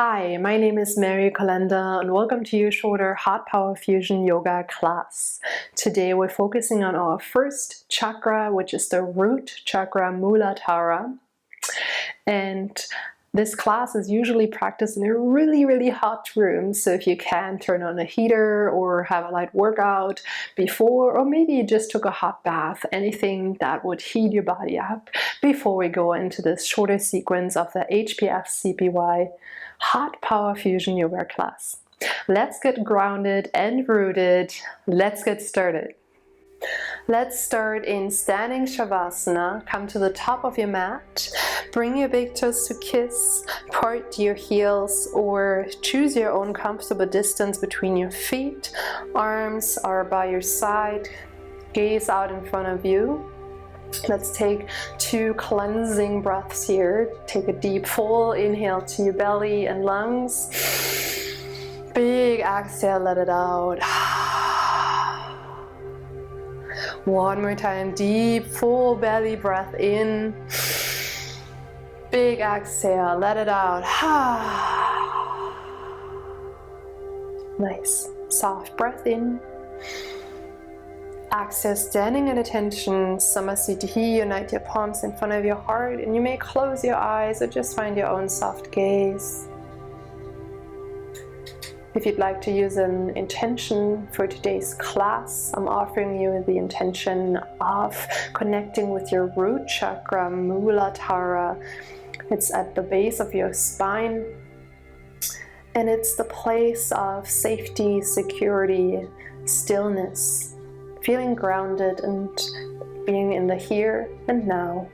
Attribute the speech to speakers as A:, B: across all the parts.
A: Hi, my name is Mary Kalenda and welcome to your shorter Heart Power Fusion Yoga class. Today we're focusing on our first chakra, which is the root chakra, Muladhara. And this class is usually practiced in a really hot room, so if you can, turn on a heater or have a light workout before, or maybe you just took a hot bath, anything that would heat your body up before we go into this shorter sequence of the HPF CPY Heart Power Fusion Yoga class. Let's get grounded and rooted. Let's get started. Let's start in standing Shavasana. Come to the top of your mat. Bring your big toes to kiss. Part your heels or choose your own comfortable distance between your feet. Arms are by your side. Gaze out in front of you. Let's take 2 cleansing breaths here. Take a deep full inhale to your belly and lungs. Big exhale, let it out. One more time, deep full belly breath in. Big exhale, let it out. Nice, soft breath in. Exhale, standing at attention, Samasthiti, unite your palms in front of your heart, and you may close your eyes or just find your own soft gaze. If you'd like to use an intention for today's class, I'm offering you the intention of connecting with your root chakra, Muladhara. It's at the base of your spine, and it's the place of safety, security, stillness. Feeling grounded and being in the here and now.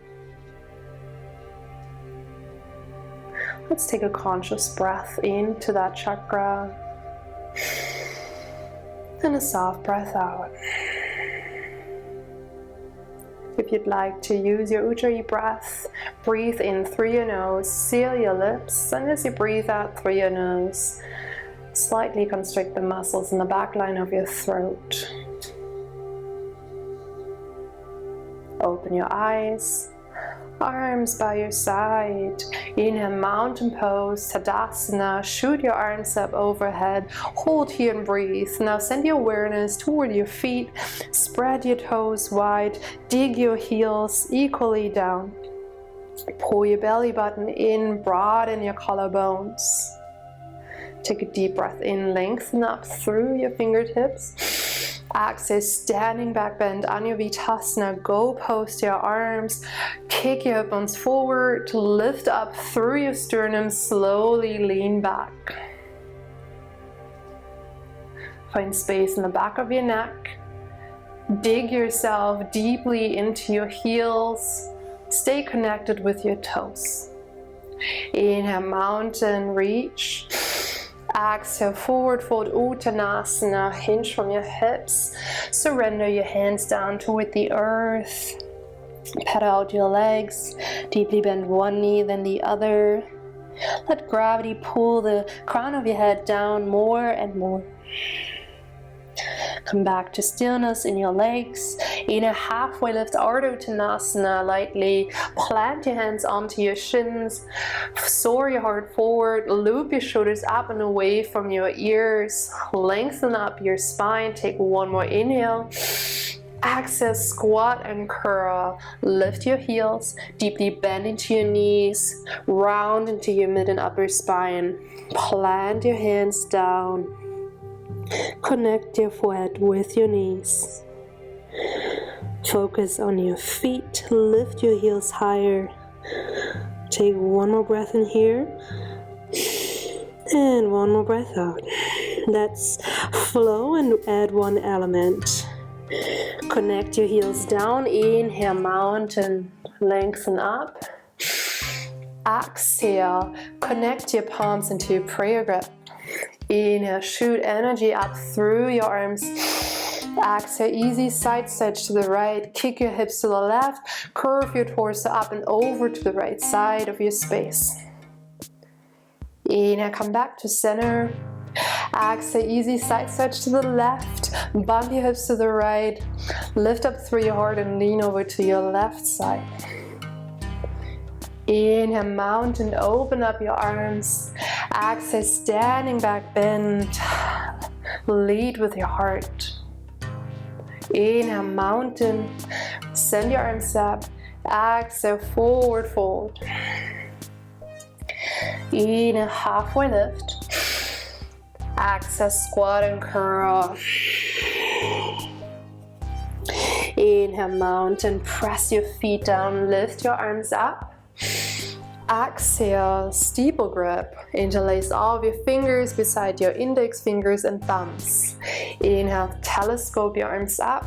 A: Let's take a conscious breath into that chakra and a soft breath out. If you'd like to use your Ujjayi breath, breathe in through your nose, seal your lips, and as you breathe out through your nose, slightly constrict the muscles in the back line of your throat. Open your eyes, arms by your side. Inhale, mountain pose, Tadasana. Shoot your arms up overhead. Hold here and breathe. Now send your awareness toward your feet. Spread your toes wide. Dig your heels equally down. Pull your belly button in, broaden your collarbones. Take a deep breath in, lengthen up through your fingertips. Exhale, standing back bend, Anjavitasana. Go post your arms, kick your hip bones forward, lift up through your sternum, slowly lean back. Find space in the back of your neck. Dig yourself deeply into your heels. Stay connected with your toes. Inhale, mountain reach. Exhale, forward fold Uttanasana, hinge from your hips. Surrender your hands down toward the earth. Pedal out your legs. Deeply bend one knee, then the other. Let gravity pull the crown of your head down more and more. Come back to stillness in your legs. In a halfway lift, Ardha Uttanasana, lightly plant your hands onto your shins. Soar your heart forward, loop your shoulders up and away from your ears. Lengthen up your spine. Take one more inhale. Exhale, squat and curl. Lift your heels, deeply bend into your knees. Round into your mid and upper spine. Plant your hands down. Connect your forehead with your knees. Focus on your feet. Lift your heels higher. Take one more breath in here. And one more breath out. Let's flow and add one element. Connect your heels down. Inhale, mountain. Lengthen up. Exhale. Connect your palms into prayer grip. Inhale, shoot energy up through your arms. Exhale, easy side stretch to the right. Kick your hips to the left. Curve your torso up and over to the right side of your space. Inhale, come back to center. Exhale, easy side stretch to the left. Bump your hips to the right. Lift up through your heart and lean over to your left side. Inhale, mountain, open up your arms. Exhale, standing back bend. Lead with your heart. Inhale, mountain. Send your arms up. Exhale, forward fold. Inhale, halfway lift. Exhale, squat and curl. Inhale, mountain. Press your feet down. Lift your arms up. Exhale, steeple grip. Interlace all of your fingers beside your index fingers and thumbs. Inhale, telescope your arms up.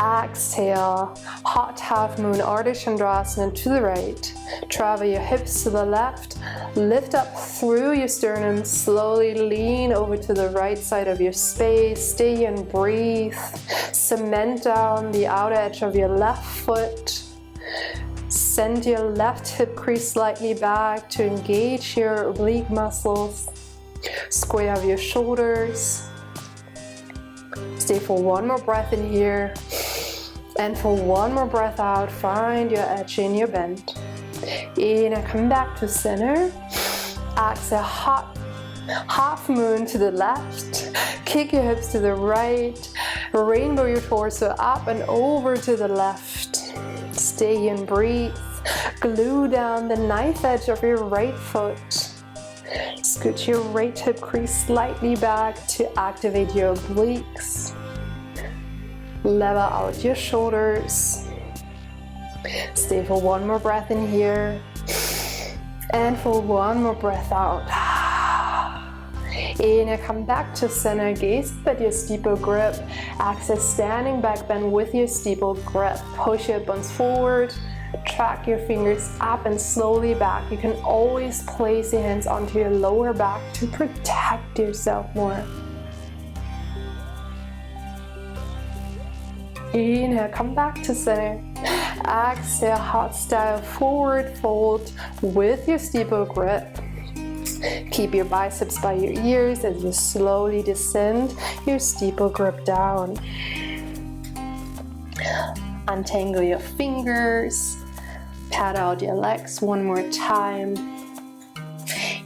A: Exhale, hot half moon Ardha Chandrasana to the right. Travel your hips to the left. Lift up through your sternum. Slowly lean over to the right side of your space. Stay here and breathe. Cement down the outer edge of your left foot. Send your left hip crease slightly back to engage your oblique muscles. Square out your shoulders. Stay for one more breath in here. And for one more breath out, find your edge in your bend. Inhale, come back to center. Exhale, half moon to the left. Kick your hips to the right. Rainbow your torso up and over to the left. Stay here and breathe. Glue down the knife edge of your right foot. Scoot your right hip crease slightly back to activate your obliques. Level out your shoulders. Stay for one more breath in here. And for one more breath out. Inhale, come back to center. Gaze at your steeple grip. Exhale, standing back bend with your steeple grip. Push your bones forward. Track your fingers up and slowly back. You can always place your hands onto your lower back to protect yourself more. Inhale, come back to center. Exhale, hot style forward fold with your steeple grip. Keep your biceps by your ears as you slowly descend your steeple grip down. Untangle your fingers. Pat out your legs one more time.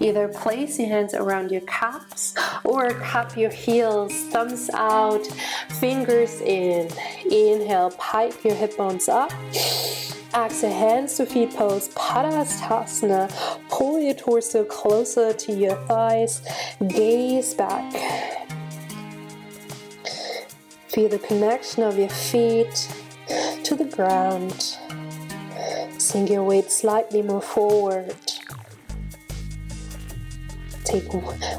A: Either place your hands around your calves or cup your heels, thumbs out, fingers in. Inhale, pike your hip bones up. Exhale, hands to feet pose, Padahastasana. Pull your torso closer to your thighs. Gaze back. Feel the connection of your feet to the ground. Sink your weight slightly more forward. Take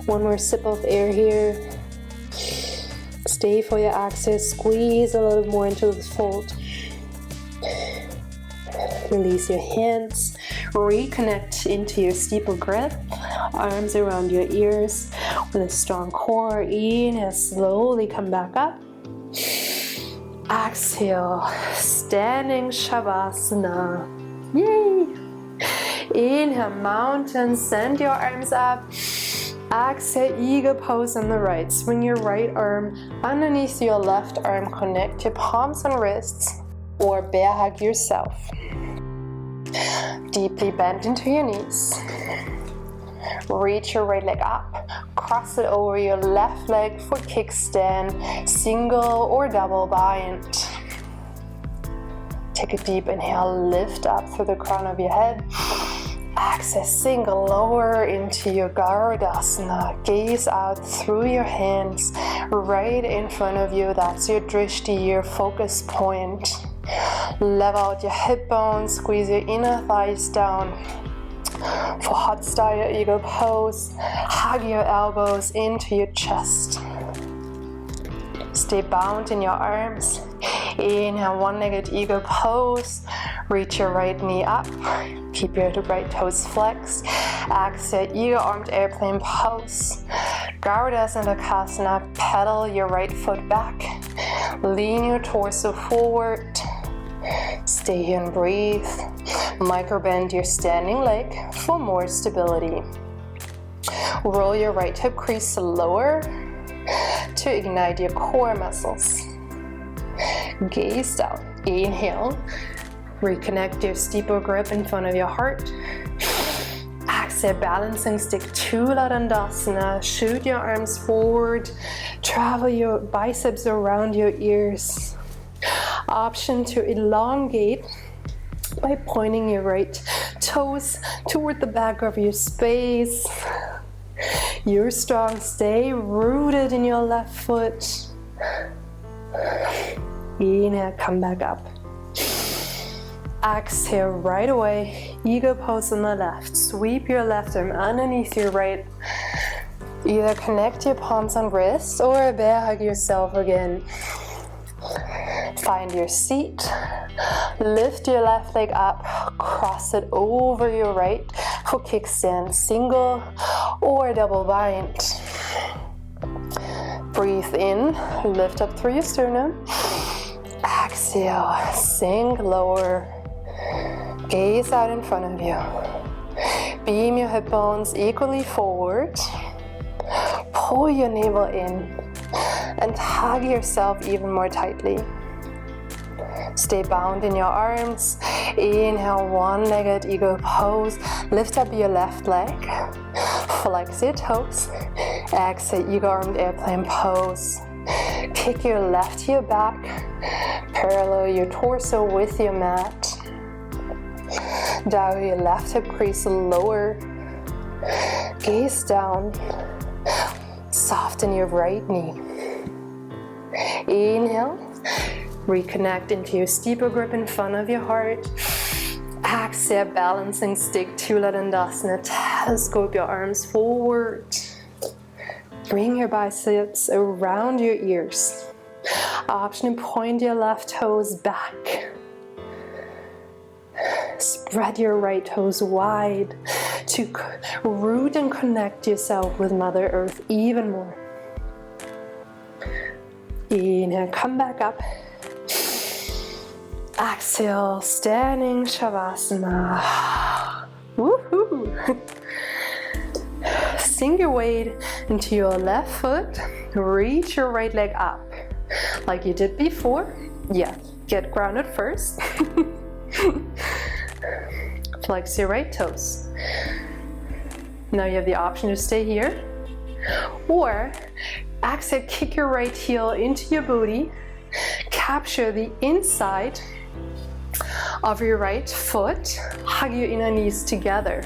A: one more sip of air here. Stay for your exhale. Squeeze a little more into the fold. Release your hands. Reconnect into your steeple grip. Arms around your ears with a strong core. Inhale, slowly come back up. Exhale, standing Shavasana. Yay! Inhale, mountain, send your arms up. Exhale, eagle pose on the right. Swing your right arm underneath your left arm. Connect your palms and wrists or bear hug yourself. Deeply bend into your knees. Reach your right leg up. Cross it over your left leg for kickstand, single or double bind. Take a deep inhale, lift up through the crown of your head. Exhale, single lower into your Garudasana. Gaze out through your hands right in front of you. That's your drishti, your focus point. Level out your hip bones, squeeze your inner thighs down. For hot style eagle pose, hug your elbows into your chest. Stay bound in your arms. Inhale, one-legged eagle pose. Reach your right knee up. Keep your right toes flexed. Exhale, eagle-armed airplane pose. Garudasana, pedal your right foot back. Lean your torso forward. Stay here and breathe. Microbend your standing leg for more stability. Roll your right hip crease lower to ignite your core muscles. Gaze down. Inhale. Reconnect your steeple grip in front of your heart. Exhale. Exhale, balancing stick, Chula Dandasana. Shoot your arms forward. Travel your biceps around your ears. Option to elongate by pointing your right toes toward the back of your space. You're strong. Stay rooted in your left foot. Inhale, come back up. Exhale right away. Eagle pose on the left. Sweep your left arm underneath your right. Either connect your palms on wrists or bear hug yourself again. Find your seat. Lift your left leg up. Cross it over your right for kickstand. Single or double bind. Breathe in. Lift up through your sternum. Exhale. Sink lower. Gaze out in front of you. Beam your hip bones equally forward. Pull your navel in and hug yourself even more tightly. Stay bound in your arms. Inhale, one-legged eagle pose. Lift up your left leg. Flex your toes. Exhale, eagle-armed airplane pose. Kick your left heel back. Parallel your torso with your mat. Dial your left hip crease lower. Gaze down. Soften your right knee. Inhale. Reconnect into your steeper grip in front of your heart. Exhale, balancing stick, Chula Dandasana. Telescope your arms forward. Bring your biceps around your ears. Option to point your left toes back. Spread your right toes wide to root and connect yourself with Mother Earth even more. Inhale, come back up. Exhale, standing Shavasana. Woohoo! Sink your weight into your left foot. Reach your right leg up. Like you did before. Yeah, get grounded first. Flex your right toes. Now you have the option to stay here. Or exhale, kick your right heel into your booty. Capture the inside of your right foot. Hug your inner knees together.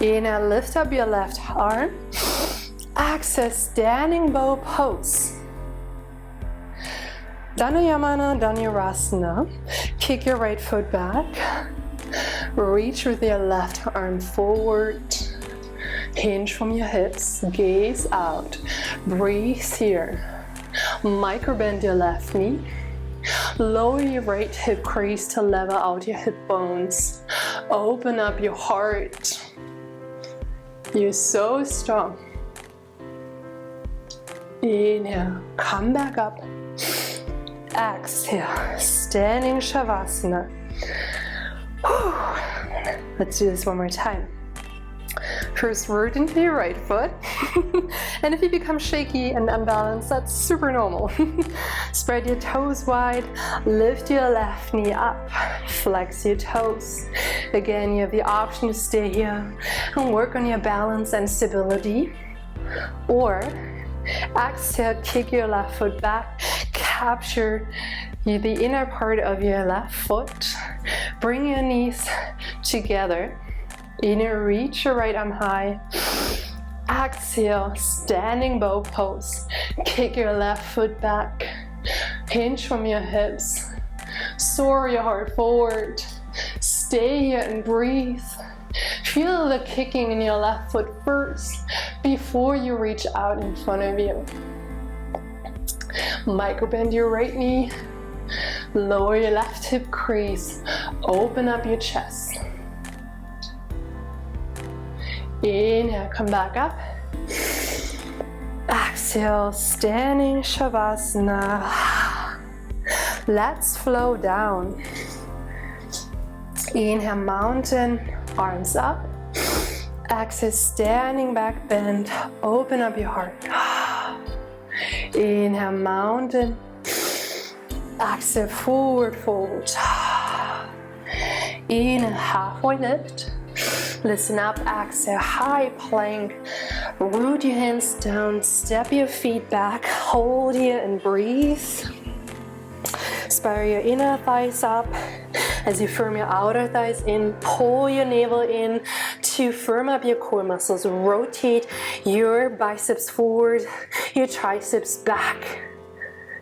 A: Inhale, lift up your left arm. Exhale, standing bow pose. Dhanayamana, Dhanurasana. Kick your right foot back. Reach with your left arm forward. Hinge from your hips. Gaze out. Breathe here. Micro bend your left knee. Lower your right hip crease to level out your hip bones. Open up your heart. You're so strong. Inhale, come back up. Exhale, standing Shavasana. Let's do this one more time. First, root into your right foot. And if you become shaky and unbalanced, that's super normal. Spread your toes wide. Lift your left knee up. Flex your toes. Again, you have the option to stay here and work on your balance and stability. Or exhale, kick your left foot back. Capture the inner part of your left foot. Bring your knees together. Inner reach your right arm high. Exhale, standing bow pose. Kick your left foot back. Hinge from your hips. Soar your heart forward. Stay here and breathe. Feel the kicking in your left foot first before you reach out in front of you. Micro bend your right knee. Lower your left hip crease. Open up your chest. Inhale, come back up. Exhale, standing Shavasana. Let's flow down. Inhale, mountain, arms up. Exhale, standing back bend. Open up your heart. Inhale, mountain. Exhale, forward fold. Inhale, halfway lift. Listen up, exhale, high plank. Root your hands down, step your feet back, hold here and breathe. Spiral your inner thighs up. As you firm your outer thighs in, pull your navel in to firm up your core muscles. Rotate your biceps forward, your triceps back.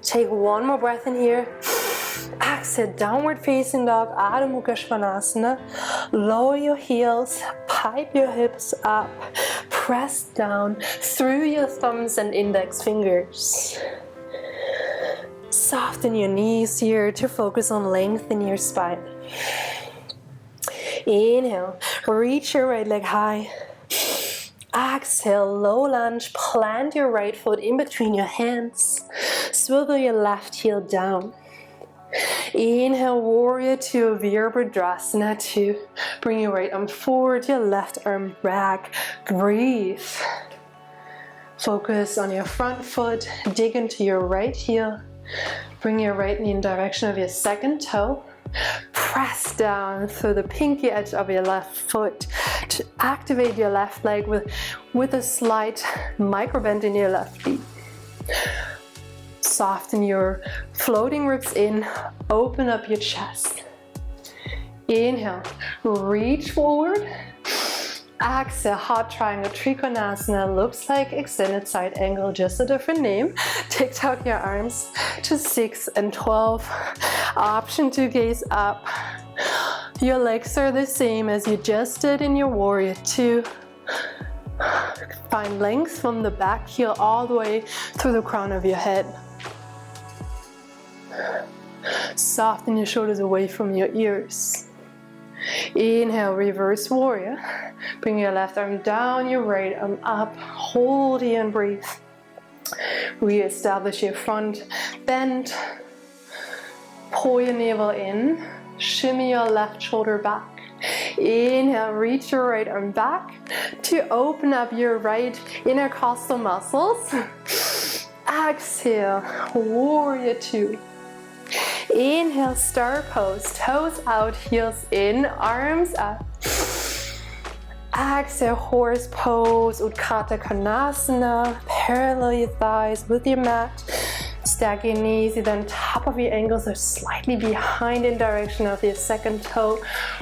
A: Take one more breath in here. Exhale, downward facing dog, Adho Mukha Svanasana. Lower your heels, pipe your hips up, press down through your thumbs and index fingers. Soften your knees here to focus on length in your spine. Inhale, reach your right leg high. Exhale, low lunge, plant your right foot in between your hands. Swivel your left heel down. Inhale, warrior two, Virabhadrasana 2. Bring your right arm forward, your left arm back. Breathe. Focus on your front foot, dig into your right heel. Bring your right knee in direction of your second toe. Press down through the pinky edge of your left foot to activate your left leg with a slight micro bend in your left knee. Soften your floating ribs in, open up your chest. Inhale, reach forward. Exhale, hot triangle, Trikonasana. Looks like extended side angle, just a different name. Take out your arms to 6 and 12. Option to gaze up. Your legs are the same as you just did in your warrior two. Find length from the back heel all the way through the crown of your head. Soften your shoulders away from your ears. Inhale, reverse warrior. Bring your left arm down, your right arm up. Hold here and breathe. Re-establish your front bend. Pull your navel in. Shimmy your left shoulder back. Inhale, reach your right arm back to open up your right intercostal muscles. Exhale, warrior two. Inhale, star pose, toes out, heels in, arms up. Exhale, horse pose, Utthita Konasana. Parallel your thighs with your mat. Stack your knees either on top of your ankles or slightly behind in direction of your second toe.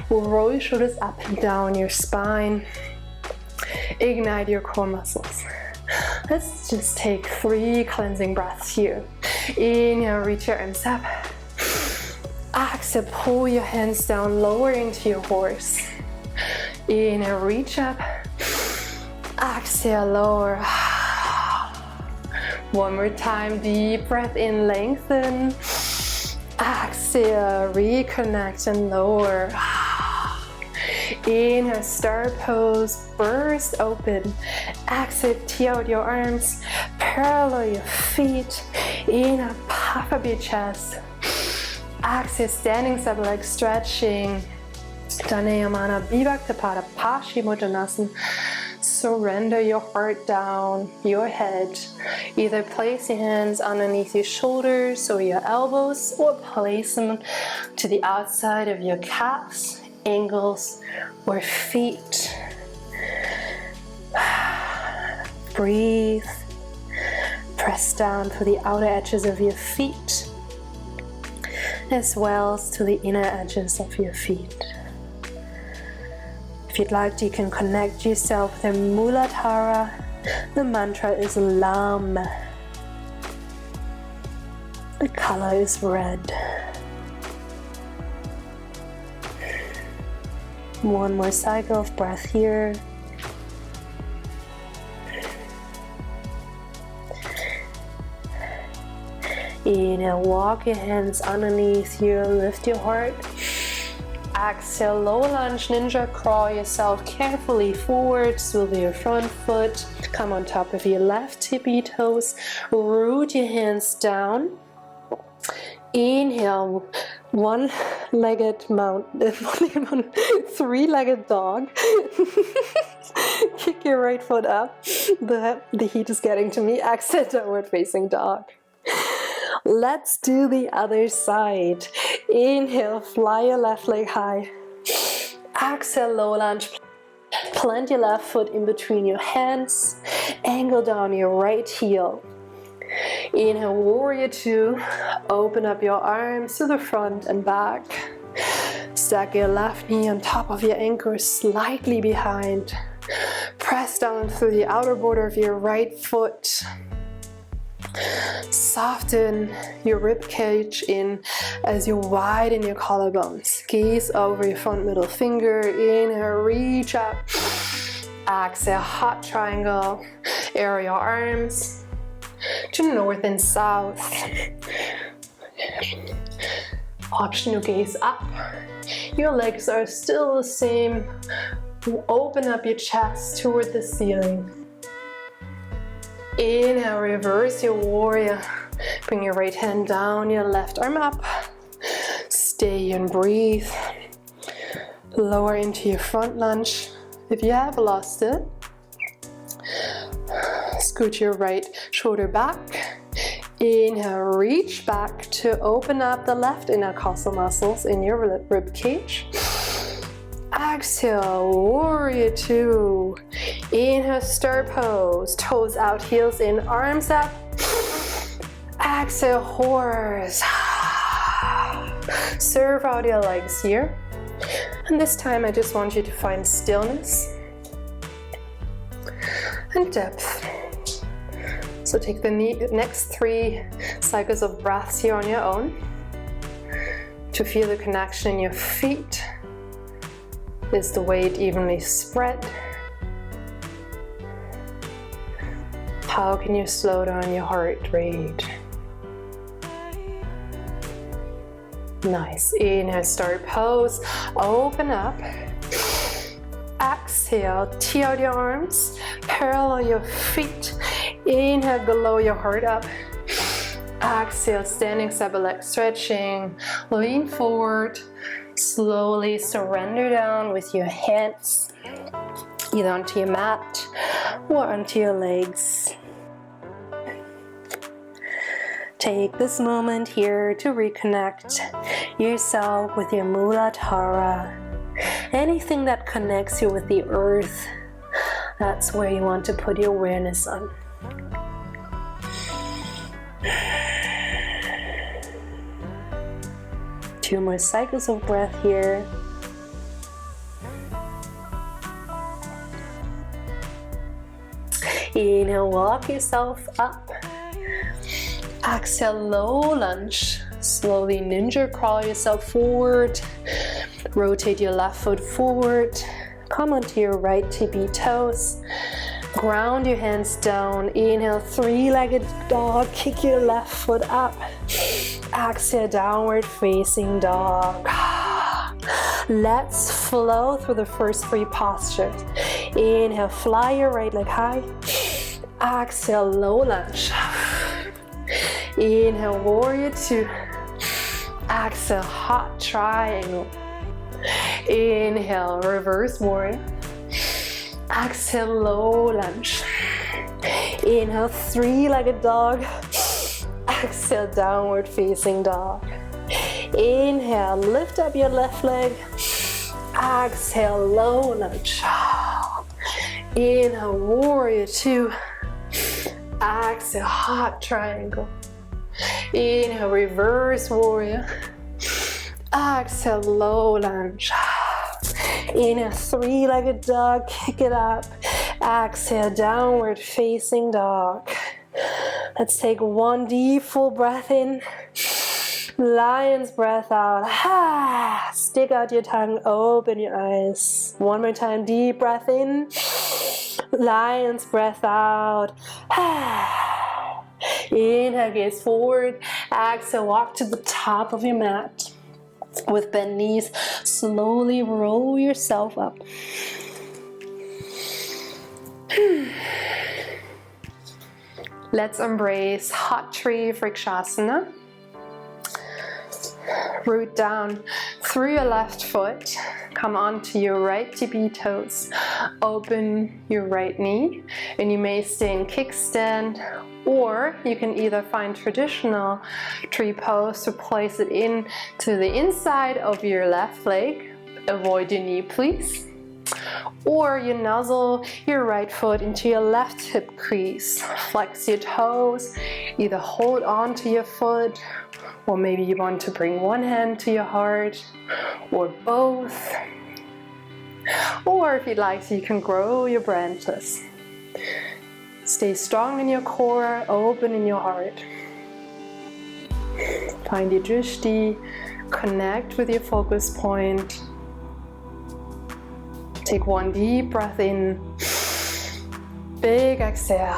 A: Roll your shoulders up and down your spine. Ignite your core muscles. Let's just take 3 cleansing breaths here. Inhale, reach your arms up. Exhale, pull your hands down, lower into your horse. Inhale, reach up. Exhale, lower. One more time, deep breath in, lengthen. Exhale, reconnect and lower. Inhale, star pose, burst open. Exhale, tee out your arms, parallel your feet. Inhale, puff up your chest. Exhale, standing side leg stretching. Danayamana Vibhaktapada Paschimottanasana. Surrender your heart down, your head. Either place your hands underneath your shoulders or your elbows, or place them to the outside of your calves, ankles, or feet. Breathe. Press down to the outer edges of your feet, as well as to the inner edges of your feet. If you'd like, you can connect yourself with the Muladhara. The mantra is Lam. The color is red. One more cycle of breath here. Inhale, walk your hands underneath you, lift your heart. Exhale, low lunge, ninja crawl yourself carefully forward, swivel your front foot, come on top of your left tippy toes, root your hands down. Inhale, three-legged dog. Kick your right foot up. The heat is getting to me. Exhale, downward facing dog. Let's do the other side. Inhale, fly your left leg high. Exhale, low lunge. Plant your left foot in between your hands, angle down your right heel. Inhale, warrior two, open up your arms to the front and back. Stack your left knee on top of your ankle, slightly behind. Press down through the outer border of your right foot. Soften your rib cage in as you widen your collarbones. Gaze over your front middle finger. Inhale, reach up. Exhale, hot triangle. Air your arms to north and south. Optional gaze up. Your legs are still the same. Open up your chest toward the ceiling. Inhale, reverse your warrior. Bring your right hand down, your left arm up. Stay and breathe. Lower into your front lunge. If you have lost it, scoot your right shoulder back. Inhale, reach back to open up the left intercostal muscles in your rib cage. Exhale, warrior two. Inhale, star pose. Toes out, heels in, arms up. Exhale, horse. Serve out your legs here. And this time I just want you to find stillness and depth. So take the next 3 cycles of breaths here on your own to feel the connection in your feet. Is the weight evenly spread? How can you slow down your heart rate? Nice. Inhale, start pose. Open up. Exhale, tee out your arms. Parallel your feet. Inhale, glow your heart up. Exhale, standing side leg stretching. Lean forward. Slowly surrender down with your hands either onto your mat or onto your legs. Take this moment here to reconnect yourself with your Muladhara. Anything that connects you with the earth, that's where you want to put your awareness on. Two more cycles of breath here. Inhale, walk yourself up. Exhale, low lunge. Slowly ninja crawl yourself forward. Rotate your left foot forward. Come onto your right tippy toes. Ground your hands down. Inhale, 3-legged dog. Kick your left foot up. Exhale, downward facing dog. Let's flow through the first 3 postures. Inhale, fly your right leg high. Exhale, low lunge. Inhale, warrior two. Exhale, hot triangle. Inhale, reverse warrior. Exhale, low lunge. Inhale, 3-legged dog. Exhale, downward facing dog. Inhale, lift up your left leg. Exhale, low lunge. Inhale, warrior two. Exhale, hot triangle. Inhale, reverse warrior. Exhale, low lunge. Inhale, 3-legged dog, kick it up. Exhale, downward facing dog. Let's take 1 deep full breath in. Lion's breath out. Stick out your tongue, open your eyes. 1 more time, deep breath in. Lion's breath out. Inhale, gaze forward. Exhale, walk to the top of your mat. With bent knees, slowly roll yourself up. Let's embrace hot tree vrikshasana. Root down through your left foot. Come onto your right tippy toes. Open your right knee, and you may stay in kickstand, or you can either find traditional tree pose to place it in to the inside of your left leg. Avoid your knee, please. Or you nuzzle your right foot into your left hip crease. Flex your toes, either hold on to your foot, or maybe you want to bring one hand to your heart, or both. Or if you'd like to, you can grow your branches. Stay strong in your core, open in your heart. Find your drishti, connect with your focus point. Take one deep breath in, big exhale.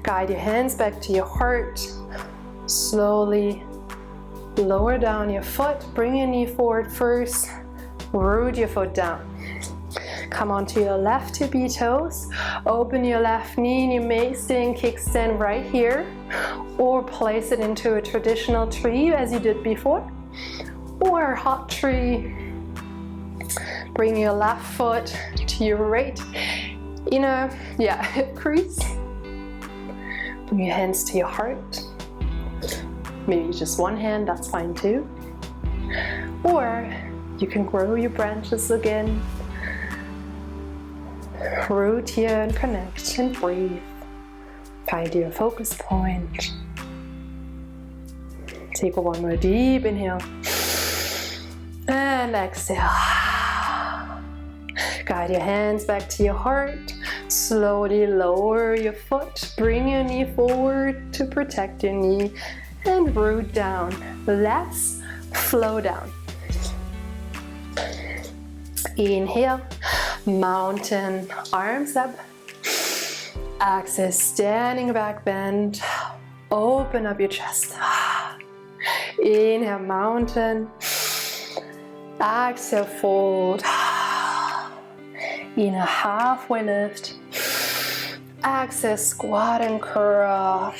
A: Guide your hands back to your heart. Slowly lower down your foot, bring your knee forward first, root your foot down. Come onto your left tippy toes, open your left knee, and you may stay in kickstand right here, or place it into a traditional tree as you did before, or hot tree. Bring your left foot to your right inner hip crease. Bring your hands to your heart. Maybe just one hand, that's fine too. Or you can grow your branches again. Root here and connect and breathe. Find your focus point. Take one more deep inhale. And exhale. Guide your hands back to your heart. Slowly lower your foot. Bring your knee forward to protect your knee. And root down. Let's flow down. Inhale. Mountain, arms up. Exhale, standing back bend. Open up your chest. Inhale, mountain. Exhale, fold. Inhale, halfway lift. Exhale, squat and curl.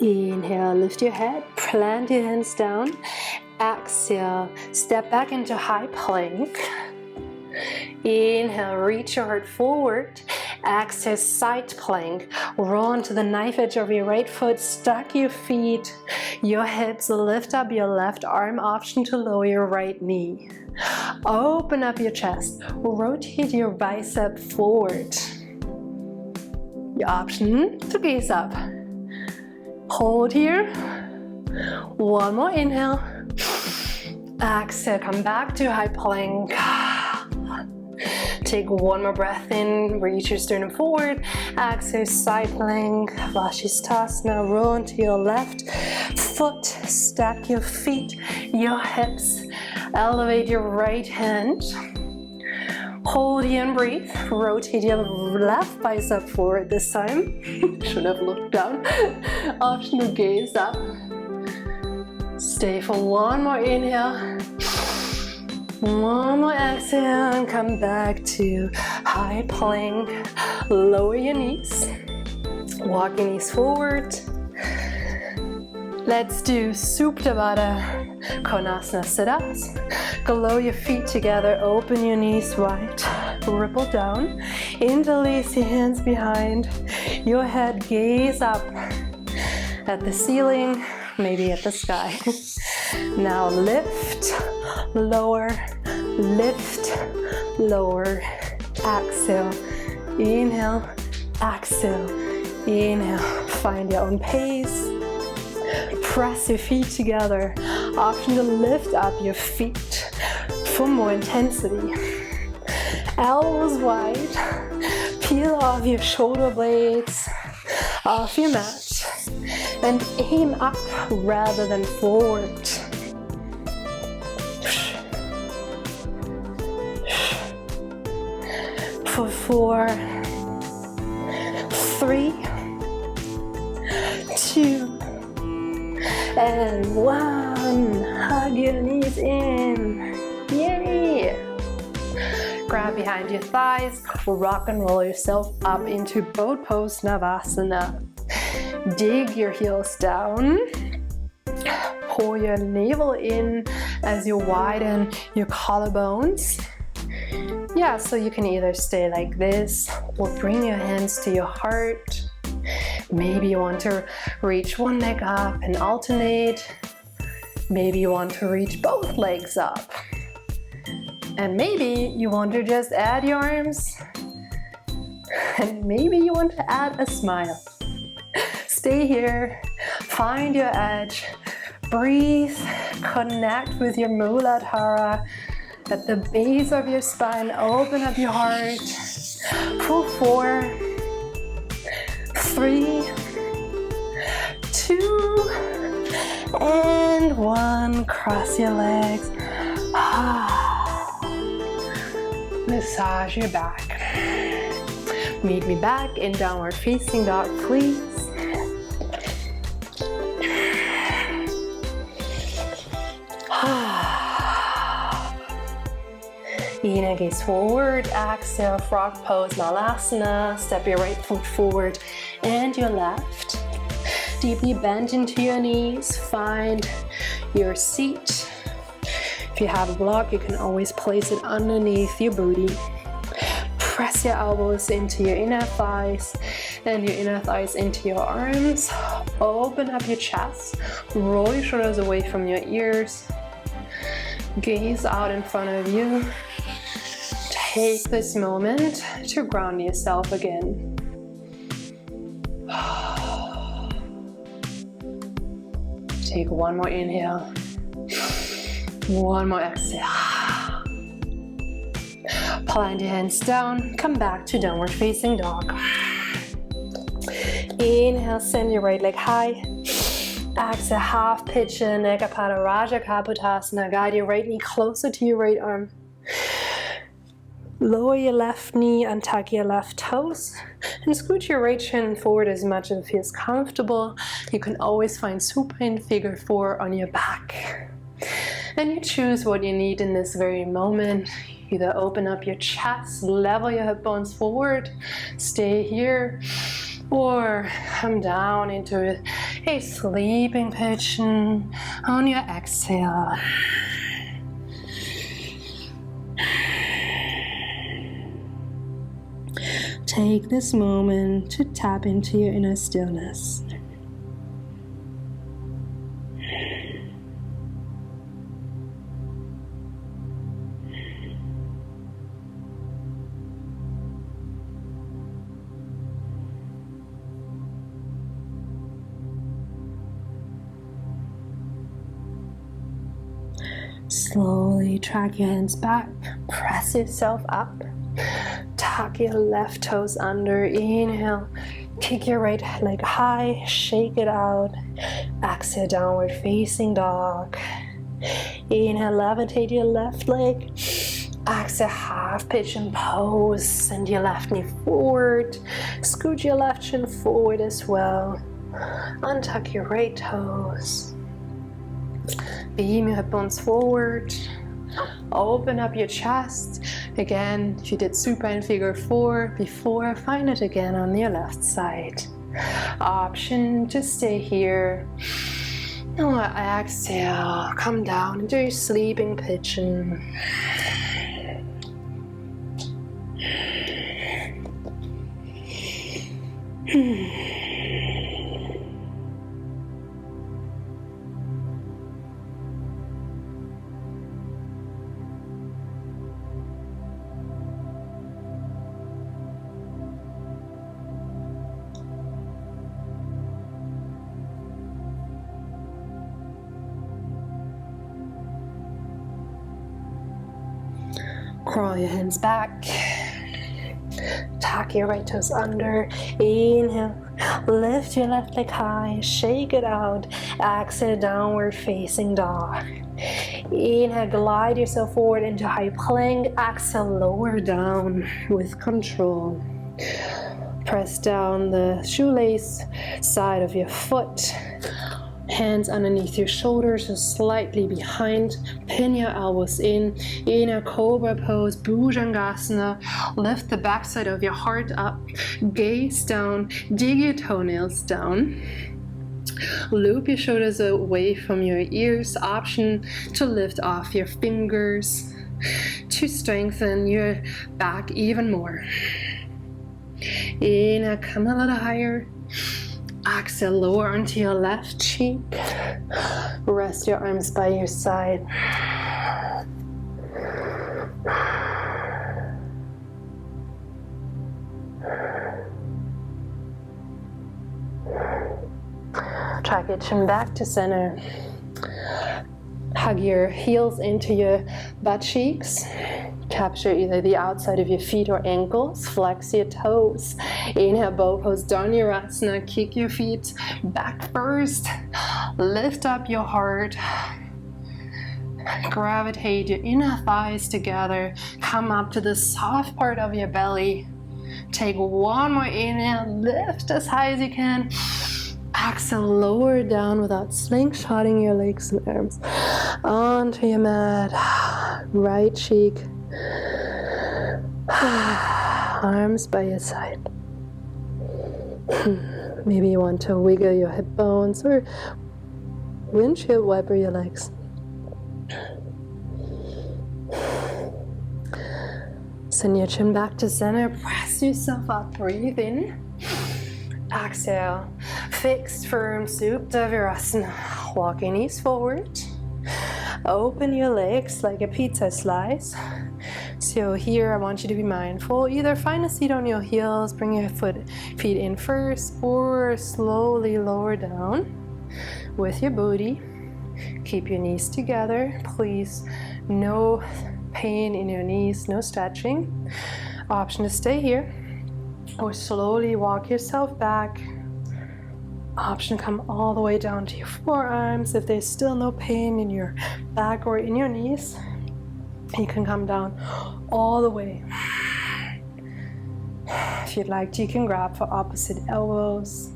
A: Inhale, lift your head, plant your hands down. Exhale, step back into high plank. Inhale, reach your heart forward. Exhale, side plank. Roll onto the knife edge of your right foot, stack your feet, your hips, lift up your left arm, option to lower your right knee. Open up your chest, rotate your bicep forward. Your option to gaze up. Hold here. One more inhale. Exhale, come back to high plank. Take one more breath in, reach your sternum forward. Exhale, side plank, Vashisthasana. Roll into your left foot, stack your feet, your hips. Elevate your right hand. Hold here and breathe. Rotate your left bicep forward this time. Should have looked down. Option to gaze up. Stay for one more inhale. One more exhale and come back to high plank. Lower your knees. Walk your knees forward. Let's do Supta Baddha Konasana sit-ups. Glow your feet together, open your knees wide. Ripple down. Interlace your hands behind. Your head, gaze up at the ceiling, maybe at the sky. Now lift, lower, lift, lower. Exhale, inhale, exhale, inhale. Find your own pace. Press your feet together. Option to lift up your feet for more intensity. Elbows wide. Peel off your shoulder blades off your mat and aim up rather than forward. For 4, 3, 2, and 1. Hug your knees in. Yay! Grab behind your thighs, rock and roll yourself up into boat pose Navasana. Dig your heels down. Pull your navel in as you widen your collarbones. Yeah, so you can either stay like this or bring your hands to your heart. Maybe you want to reach one leg up and alternate. Maybe you want to reach both legs up. And maybe you want to just add your arms. And maybe you want to add a smile. Stay here, find your edge, breathe, connect with your Muladhara. At the base of your spine, open up your heart. For 4, 3, 2, and 1. Cross your legs. Massage your back. Meet me back in downward facing dog, please. Inhale, gaze forward, exhale, frog pose, Malasana. Step your right foot forward and your left. Deeply bend into your knees, find your seat. If you have a block, you can always place it underneath your booty. Press your elbows into your inner thighs and your inner thighs into your arms. Open up your chest, roll your shoulders away from your ears. Gaze out in front of you. Take this moment to ground yourself again. Take one more inhale, one more exhale. Plant your hands down, come back to downward facing dog. Inhale, send your right leg high. Exhale, half pigeon, Ekapada Raja Kapotasana. Guide your right knee closer to your right arm. Lower your left knee and tuck your left toes. And scoot your right shin forward as much as it feels comfortable. You can always find supine figure 4 on your back. And you choose what you need in this very moment. Either open up your chest, level your hip bones forward, stay here, or come down into a sleeping position on your exhale. Take this moment to tap into your inner stillness. Slowly track your hands back, press yourself up, tuck your left toes under, inhale, kick your right leg high, shake it out, exhale, downward facing dog. Inhale, levitate your left leg, exhale, half pigeon pose, send your left knee forward, scoot your left shin forward as well, untuck your right toes. Beam your hip bones forward. Open up your chest. Again, if you did supine figure 4 before, find it again on your left side. Option to stay here. Now exhale, come down into your sleeping pigeon. Crawl your hands back. Tuck your right toes under. Inhale. Lift your left leg high. Shake it out. Exhale, downward facing dog. Inhale, glide yourself forward into high plank. Exhale, lower down with control. Press down the shoelace side of your foot. Hands underneath your shoulders, just slightly behind. Pin your elbows in a cobra pose, Bhujangasana. Lift the backside of your heart up. Gaze down. Dig your toenails down. Loop your shoulders away from your ears. Option to lift off your fingers to strengthen your back even more. Inhale, come a little higher. Exhale, lower onto your left cheek. Rest your arms by your side. Track your chin back to center. Hug your heels into your butt cheeks. Capture either the outside of your feet or ankles. Flex your toes. Inhale, bow pose, Dhanurasana. Kick your feet back first. Lift up your heart. Gravitate your inner thighs together. Come up to the soft part of your belly. Take one more inhale. Lift as high as you can. Exhale, lower down without slingshotting your legs and arms onto your mat. Right cheek. Arms by your side. Maybe you want to wiggle your hip bones or windshield wiper your legs. Send your chin back to center. Press yourself up. Breathe in. Exhale. Fixed, firm, Supta Virasana. Walk your knees forward. Open your legs like a pizza slice. So here I want you to be mindful. Either find a seat on your heels, bring your feet in first, or slowly lower down with your booty. Keep your knees together. Please, no pain in your knees, no stretching. Option to stay here or slowly walk yourself back. Option to come all the way down to your forearms. If there's still no pain in your back or in your knees, you can come down all the way. If you'd like to, you can grab for opposite elbows.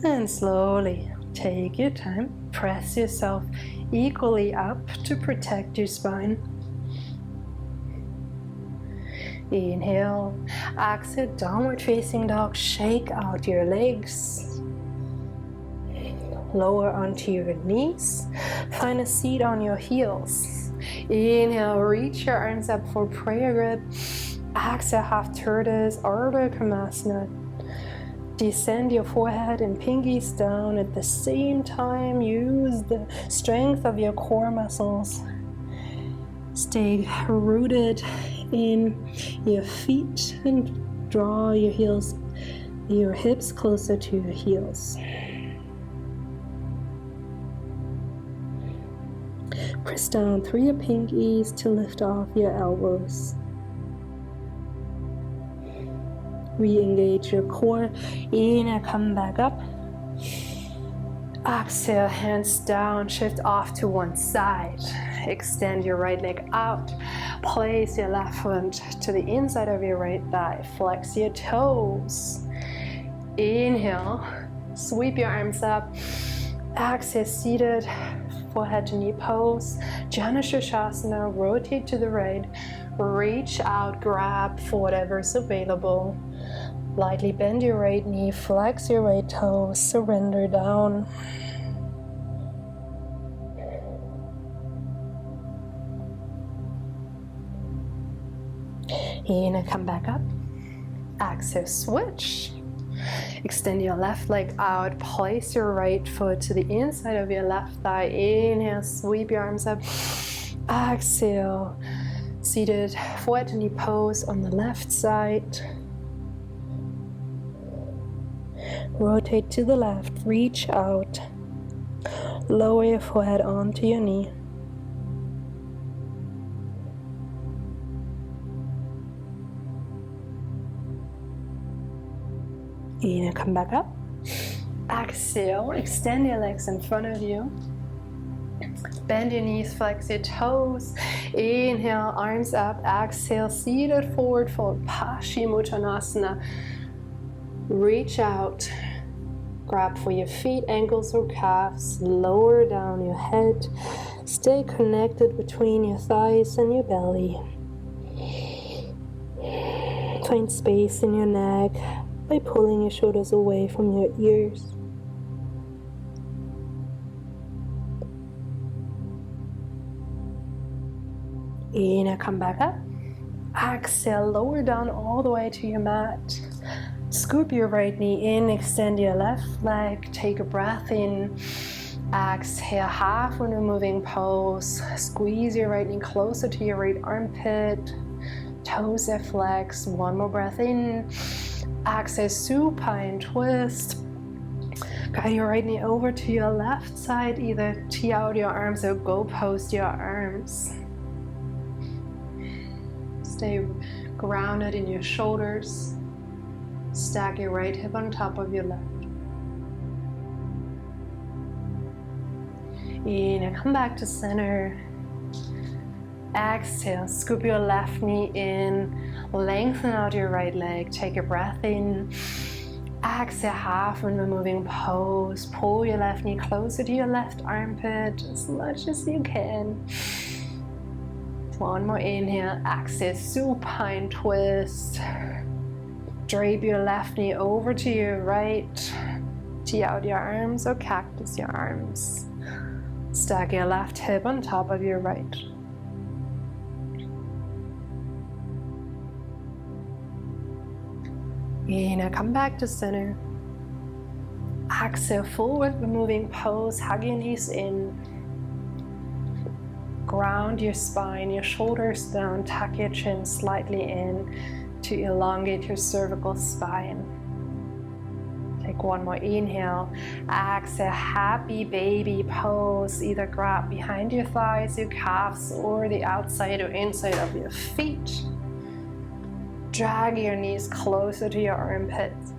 A: And slowly take your time. Press yourself equally up to protect your spine. Inhale, exhale, downward facing dog. Shake out your legs. Lower onto your knees. Find a seat on your heels. Inhale, reach your arms up for prayer grip. Exhale, half tortoise, Ardha Krimasana. Descend your forehead and pinkies down. At the same time, use the strength of your core muscles. Stay rooted in your feet and draw your heels, your hips closer to your heels. Press down through your pinkies to lift off your elbows. Re-engage your core. Inhale, come back up. Exhale, hands down, shift off to one side. Extend your right leg out. Place your left foot to the inside of your right thigh. Flex your toes. Inhale, sweep your arms up. Exhale, seated, forehead to knee pose. Janu Sirsasana, rotate to the right. Reach out, grab for whatever's available. Lightly bend your right knee, flex your right toe, surrender down. Inhale, come back up. Exhale, switch. Extend your left leg out, place your right foot to the inside of your left thigh. Inhale, sweep your arms up. Exhale, seated forward knee pose on the left side. Rotate to the left, reach out. Lower your forehead onto your knee. Inhale, come back up. Exhale, extend your legs in front of you. Bend your knees, flex your toes. Inhale, arms up. Exhale, seated forward fold, Paschimottanasana. Reach out. Grab for your feet, ankles or calves. Lower down your head. Stay connected between your thighs and your belly. Find space in your neck by pulling your shoulders away from your ears. Inhale, come back up. Exhale, lower down all the way to your mat. Scoop your right knee in, extend your left leg, take a breath in. Exhale, half when we're moving pose. Squeeze your right knee closer to your right armpit. Toes are flexed. One more breath in. Exhale, supine twist. Guide your right knee over to your left side. Either tee out your arms or go post your arms. Stay grounded in your shoulders. Stack your right hip on top of your left. Inhale, come back to center. Exhale, scoop your left knee in. Lengthen out your right leg. Take a breath in. Exhale, half when we're moving pose. Pull your left knee closer to your left armpit as much as you can. One more inhale. Exhale, supine twist. Drape your left knee over to your right. Tee out your arms or cactus your arms. Stack your left hip on top of your right. Inhale, come back to center. Exhale, forward moving pose. Hug your knees in. Ground your spine, your shoulders down. Tuck your chin slightly in to elongate your cervical spine. Take one more inhale. Exhale, happy baby pose. Either grab behind your thighs, your calves, or the outside or inside of your feet. Drag your knees closer to your armpits.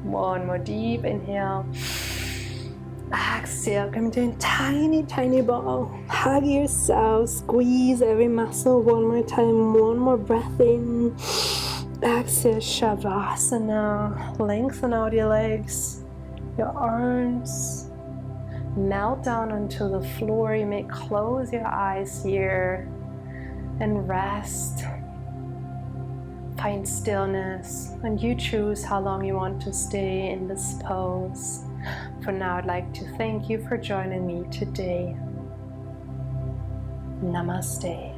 A: One more deep inhale. Exhale, come into a tiny, tiny ball. Hug yourself, squeeze every muscle one more time. One more breath in. Exhale, Shavasana. Lengthen out your legs, your arms. Melt down onto the floor. You may close your eyes here and rest. Find stillness, and you choose how long you want to stay in this pose. For now, I'd like to thank you for joining me today. Namaste.